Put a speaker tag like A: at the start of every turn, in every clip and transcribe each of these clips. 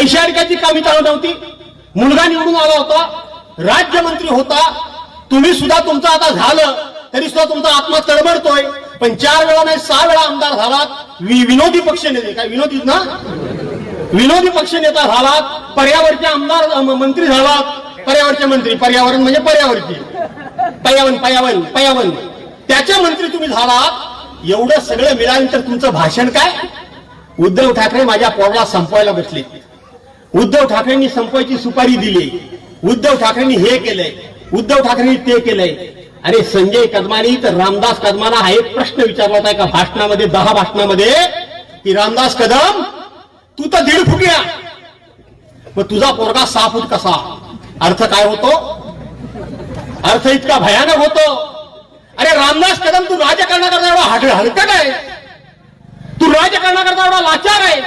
A: पैसे अडकायची कामी चालू नव्हती. मुलगा निवडून आला होता, राज्यमंत्री होता. तुम्ही सुद्धा तुमचं आता झालं तरी सुद्धा तुमचा आत्मा तळमळतोय. पण 4 वेळा नाही 6 वेळा आमदार झालात. विनोदी पक्षनेते, काय विनोदी ना, विनोदी पक्षनेता झालात. पर्यावरणाचे आमदार मंत्री झालात. पर्यावरणाचे मंत्री, पर्यावरण म्हणजे पर्यावरण त्याचे मंत्री तुम्ही झालात. एवढं सगळं मिळाल्यानंतर तुमचं भाषण काय? उद्धव ठाकरे माझ्या पोराला संपवायला बसले. उद्धव ठाकरेंनी संपवायची सुपारी दिली. उद्धव ठाकरेंनी हे केलंय, उद्धव ठाकरेंनी ते केलंय. अरे संजय कदमानी तर रामदास कदमांना हा एक प्रश्न विचारला होता एका भाषणामध्ये, 10 भाषणामध्ये, की रामदास कदम तू तर 1.5 फुटिया, मग तुझा पोरगा 6 फूट कसा? अर्थ काय होतो? अर्थ इतका भयानक होतो. अरे रामदास कदम तू राजकारणाकरता एवढा हलकट आहे, तू राजकारणाकरता एवढा लाचार आहे.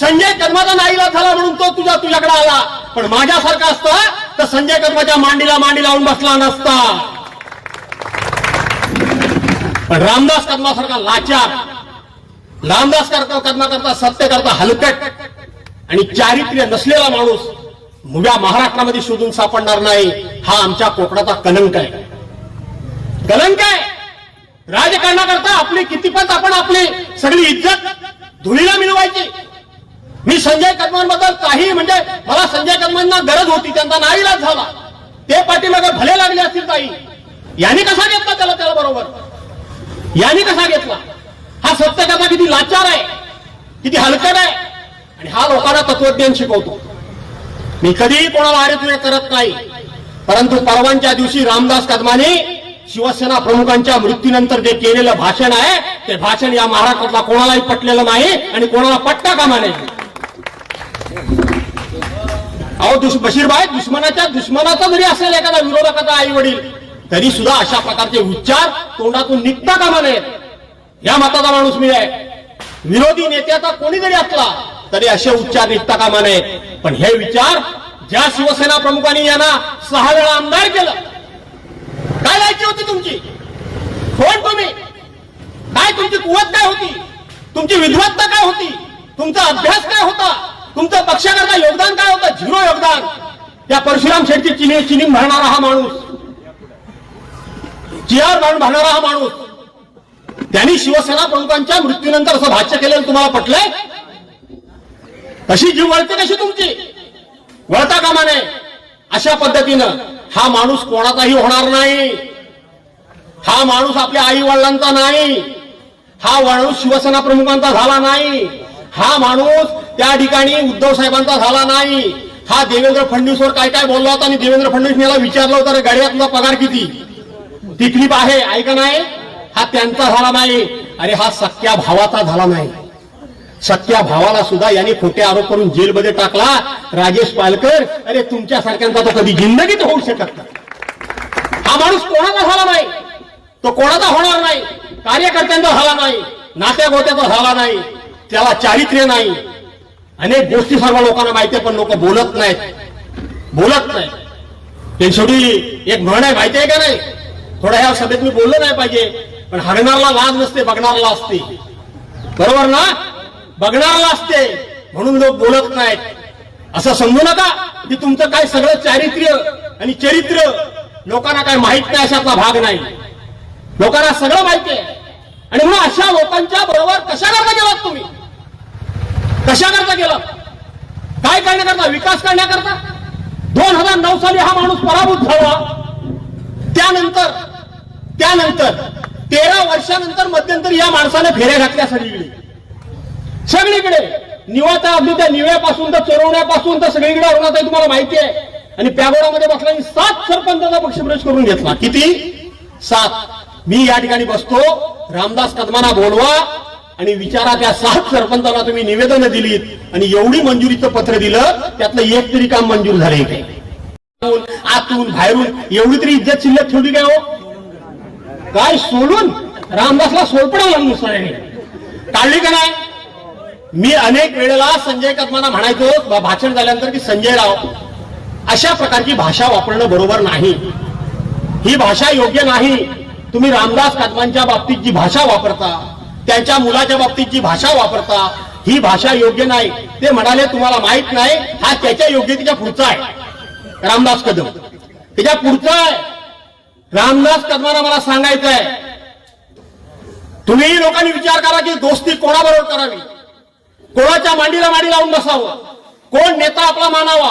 A: संजय कदमाचा नाईलाज झाला म्हणून तो तुझ्याकडे आला. पण माझ्यासारखा असता तर संजय कदमाच्या मांडीला मांडी लावून बसला नसता. पण रामदास कदमासारखा लाचार, रामदास कदमाकरता सत्य करता हलकट आणि चारित्र्य नसलेला माणूस मुव्या महाराष्ट्रामध्ये शोधून सापडणार नाही. हा आमच्या कोकणाचा कलंक आहे. कलंक आहे. राजकारणाकरता आपली कितीपत आपण आपली सगळी इज्जत धुळीला मिळवायची. मी संजय कदमांबद्दल काही म्हणजे मला संजय कदमांना गरज होती, त्यांचा नाईलाज झाला. ते पाठीमागे भले लागले असतील काही. यांनी कसा घेतला त्याला बरोबर? यांनी कसा घेतला? हा सत्यकर्ता किती लाचार आहे, किती हलकट आहे. आणि हा लोकांना तत्वज्ञान शिकवतो. मी कधीही कोणाला आरेतुरे करत नाही. परंतु परवांच्या दिवशी रामदास कदमाने शिवसेना प्रमुखांच्या मृत्यूनंतर जे केलेलं भाषण आहे, ते भाषण या महाराष्ट्रातला कोणालाही पटलेलं नाही आणि कोणाला पटता कामा नाही. अहो बशीरभाई, दुश्मनाचा जरी असेल एखादा विरोधकाचा आई वडील, तरी सुद्धा अशा प्रकारचे उच्चार तोंडातून निघता कामा नयेत. या मताचा माणूस मी आहे. विरोधी नेत्याचा कोणी जरी असला तरी असे उच्चार निघता कामा नयेत. पण हे विचार ज्या शिवसेना प्रमुखांनी यांना 6 वेळा आमदार केलं, काय लायकी होती तुमची? कोण तुम्ही? काय तुमची कुवत काय होती? तुमची विद्वत्ता काय होती? तुमचा अभ्यास काय होता? तुमचं पक्षाकरता योगदान काय होतं? 0 योगदान. त्या परशुराम शेठची चिनी भरणारा हा माणूस, चियार भरणारा हा माणूस, त्यांनी शिवसेना प्रमुखांच्या मृत्यूनंतर असं भाष्य केलेलं तुम्हाला पटलंय? कशी जीव वळते कशी तुमची? वळता कामा नये. अशा पद्धतीनं हा माणूस कोणाचाही होणार नाही. हा माणूस आपल्या आई वडिलांचा नाही. हा माणूस शिवसेना प्रमुखांचा झाला नाही. हा माणूस त्या ठिकाणी उद्धव साहेबांचा झाला नाही. हा देवेंद्र फडणवीसवर काय काय बोलला होता आणि देवेंद्र फडणवीस याला विचारलं होतं, रे गाडीला तुझा पगार किती? ती क्लिप आहे, ऐका नाही. हा त्यांचा झाला नाही. अरे हा सख्या भावाचा झाला नाही. सख्या भावाला सुद्धा यांनी खोटे आरोप करून जेलमध्ये टाकला. राजेश पालकर, अरे तुमच्यासारख्यांचा तो कधी जिंदगीत होऊ शकत नाही. हा माणूस कोणाचा झाला नाही, तो कोणाचा होणार नाही. कार्यकर्त्यांचा झाला नाही, नात्या गोत्याचा झाला नाही, त्याला चारित्र्य नाही. अनेक गोष्टी सर्व लोकांना माहिती आहे, पण लोक बोलत नाहीत. ते शेवटी एक म्हण आहे, माहिती आहे का नाही? थोडा ह्या सभेत मी बोललो नाही पाहिजे, पण हरणारला लाज नसते, बघणारला असते. बरोबर ना? बघणारला असते म्हणून लोक बोलत नाहीत. असं समजू नका की तुमचं काय सगळं चारित्र्य आणि चरित्र लोकांना काय माहित नाही, अशातला भाग नाही. लोकांना सगळं माहिती आहे. आणि म्हणून अशा लोकांच्या बरोबर कशा करता गेलात तुम्ही? कशा करता गेलात? काय करण्याकरता? विकास करण्याकरता? 2009 साली हा माणूस पराभूत झाला. त्यानंतर 13 वर्षानंतर मध्यंतरी या माणसाने फेऱ्या घातल्या सगळीकडे. निवाचा अगदी त्या निव्यापासून तर चोरवण्यापासून तर सगळीकडे होणार आहे, तुम्हाला माहिती आहे. आणि पॅगोडामध्ये बसल्याने 7 सरपंचाचा पक्षप्रवेश करून घेतला. किती? 7. मी या ठिकाणी बसतो, रामदास कदमांना बोलवा आणि विचारा, त्या 7 सरपंचांना तुम्ही निवेदन दिलीत आणि एवढी मंजुरीचं पत्र दिलं, त्यातलं एक तरी काम मंजूर झाले काय? आतून बाहेरून एवढी तरी इज्जत शिल्लक ठेवली काय हो? काय सोडून रामदासला सोडपडा नुसार काढली का नाही? मी अनेक वेळेला संजय कदमांना म्हणायचो भाषण झाल्यानंतर की संजय राव, अशा प्रकारची भाषा वापरणं बरोबर नाही. ही भाषा योग्य नाही. तुम्ही रामदास कदमांच्या बाबतीत जी भाषा वापरता, त्यांच्या मुलाच्या बाबतीत जी भाषा वापरता, ही भाषा योग्य नाही. ते म्हणाले तुम्हाला माहित नाही, हा त्याच्या योग्यतेच्या पुढचा आहे रामदास कदम, त्याच्या पुढचा आहे. रामदास कदमांना मला सांगायचं आहे, तुम्ही लोकांनी विचार करा की दोस्ती कोणाबरोबर करावी, कोणाच्या मांडीला मांडी लावून बसावं, कोण नेता आपला मानावा,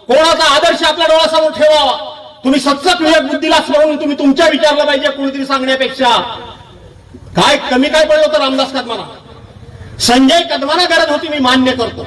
A: कोणाचा आदर्श आपल्या डोळ्यासमोर ठेवावा. तुम्ही सतत विवेक बुद्धीला स्मरून तुम्ही तुमच्या विचारलं पाहिजे. कोणीतरी सांगण्यापेक्षा काय कमी काय पडलं होतं रामदास कदमांना. संजय कदमांना गरज होती, मी मान्य करतो,